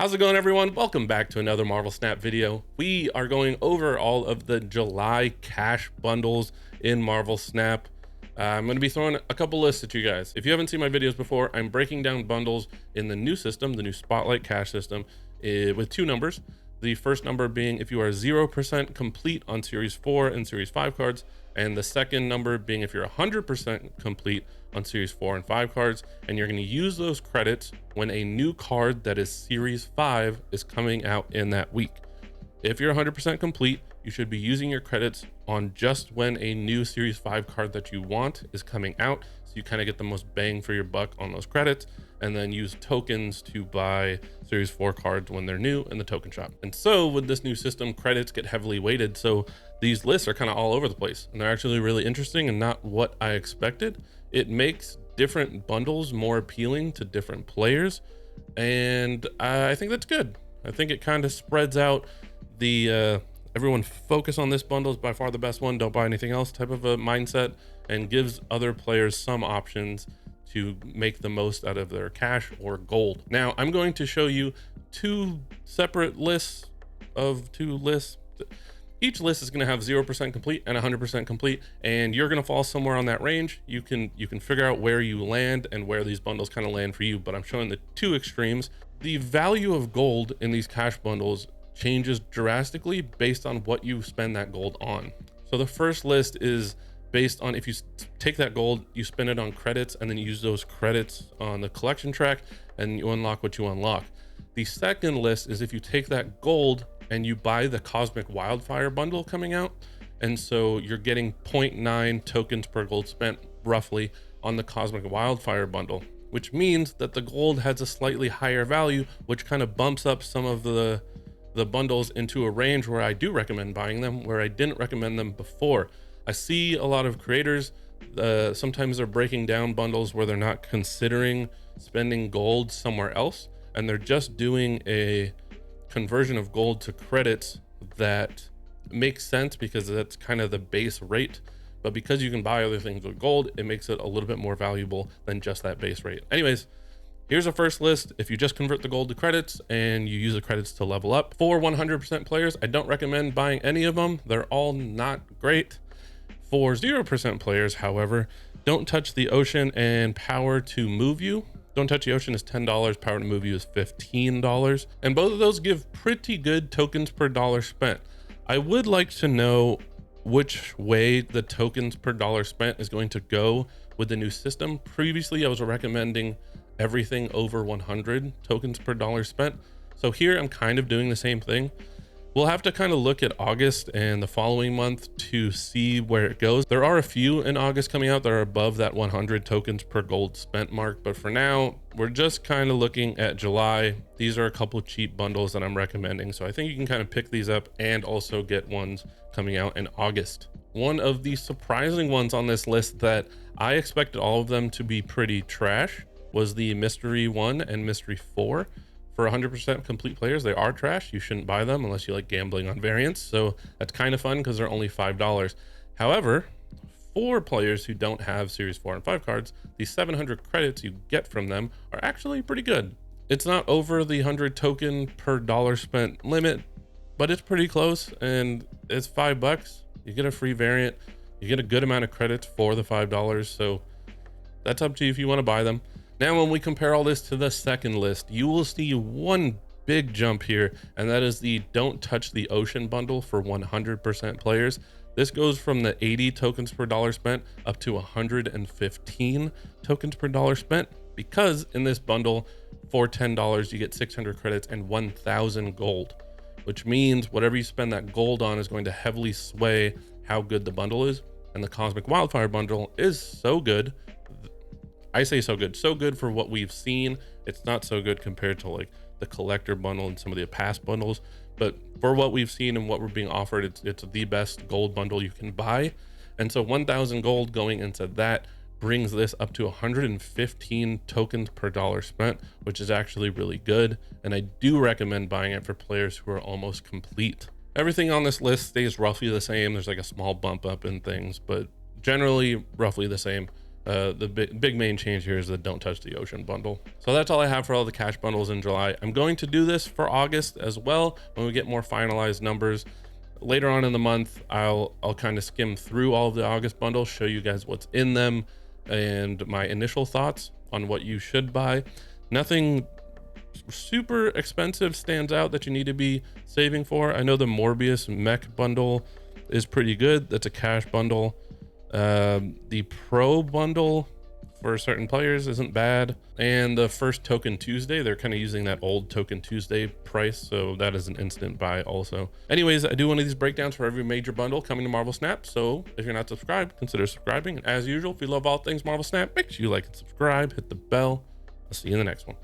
How's it going, everyone? Welcome back to another Marvel Snap video. We are going over all of the July cash bundles in Marvel Snap. I'm going to be throwing a couple lists at you guys. If you haven't seen my videos before, I'm breaking down bundles in the new system, the new Spotlight cash system, with two numbers. The first number being if you are 0% complete on Series 4 and Series 5 cards, and the second number being if you're 100% complete on Series 4 and 5 cards, and you're going to use those credits when a new card that is Series 5 is coming out in that week. If you're 100% complete, you should be using your credits on just when a new Series 5 card that you want is coming out, so you kind of get the most bang for your buck on those credits, and then use tokens to buy Series 4 cards when they're new in the token shop. And so with this new system, credits get heavily weighted, so these lists are kind of all over the place, and they're actually really interesting and not what I expected. It makes different bundles more appealing to different players, and I think that's good. I think it kind of spreads out the everyone focus on this bundle is by far the best one, don't buy anything else type of a mindset, and gives other players some options to make the most out of their cash or gold. Now I'm going to show you two separate lists of two lists. Each list is going to have 0% complete and 100% complete, and you're going to fall somewhere on that range. You can figure out where you land and where these bundles kind of land for you, but I'm showing the two extremes. The value of gold in these cash bundles changes drastically based on what you spend that gold on. So the first list is based on if you take that gold, you spend it on credits, and then you use those credits on the collection track and you unlock what you unlock. The second list is if you take that gold and you buy the Cosmic Wildfire bundle coming out, and so you're getting 0.9 tokens per gold spent roughly on the Cosmic Wildfire bundle, which means that the gold has a slightly higher value, which kind of bumps up some of the bundles into a range where I do recommend buying them, where I didn't recommend them before. I see a lot of creators, sometimes they're breaking down bundles where they're not considering spending gold somewhere else, and they're just doing a conversion of gold to credits that makes sense because that's kind of the base rate, but because you can buy other things with gold, it makes it a little bit more valuable than just that base rate. Anyways, here's a first list. If you just convert the gold to credits and you use the credits to level up, for 100% players, I don't recommend buying any of them. They're all not great. For 0% players, however, don't touch the ocean and power to move you. Don't touch the ocean is $10, power to move you is $15, and both of those give pretty good tokens per dollar spent. I would like to know which way the tokens per dollar spent is going to go with the new system. Previously, I was recommending everything over 100 tokens per dollar spent. So here I'm kind of doing the same thing. We'll have to kind of look at August and the following month to see where it goes. There are a few in August coming out that are above that 100 tokens per gold spent mark, but for now, we're just kind of looking at July. These are a couple cheap bundles that I'm recommending, so I think you can kind of pick these up and also get ones coming out in August. One of the surprising ones on this list that I expected all of them to be pretty trash was the Mystery 1 and Mystery 4. For 100% complete players, they are trash. You shouldn't buy them unless you like gambling on variants. So that's kind of fun because they're only $5. However, for players who don't have Series 4 and 5 cards, the 700 credits you get from them are actually pretty good. It's not over the 100 token per dollar spent limit, but it's pretty close, and it's $5. You get a free variant. You get a good amount of credits for the $5. So that's up to you if you want to buy them. Now, when we compare all this to the second list, you will see one big jump here, and that is the Don't Touch the Ocean bundle for 100% players. This goes from the 80 tokens per dollar spent up to 115 tokens per dollar spent, because in this bundle, for $10, you get 600 credits and 1,000 gold, which means whatever you spend that gold on is going to heavily sway how good the bundle is. And the Cosmic Wildfire bundle is so good. I say so good for what we've seen. It's not so good compared to like the collector bundle and some of the past bundles, but for what we've seen and what we're being offered, it's the best gold bundle you can buy. And so 1,000 gold going into that brings this up to 115 tokens per dollar spent, which is actually really good. And I do recommend buying it for players who are almost complete. Everything on this list stays roughly the same. There's like a small bump up in things, but generally roughly the same. The big main change here is the don't touch the ocean bundle. So that's all I have for all the cash bundles in July. I'm going to do this for August as well when we get more finalized numbers. Later on in the month, I'll kind of skim through all of the August bundles, show you guys what's in them and my initial thoughts on what you should buy. Nothing super expensive stands out that you need to be saving for. I know the Morbius mech bundle is pretty good. That's a cash bundle. The Pro bundle for certain players isn't bad, and the first Token Tuesday, they're kind of using that old Token Tuesday price, so that is an instant buy also. Anyways, I do one of these breakdowns for every major bundle coming to Marvel Snap, so if you're not subscribed, consider subscribing. And as usual, if you love all things Marvel Snap, make sure you like and subscribe, hit the bell. I'll see you in the next one.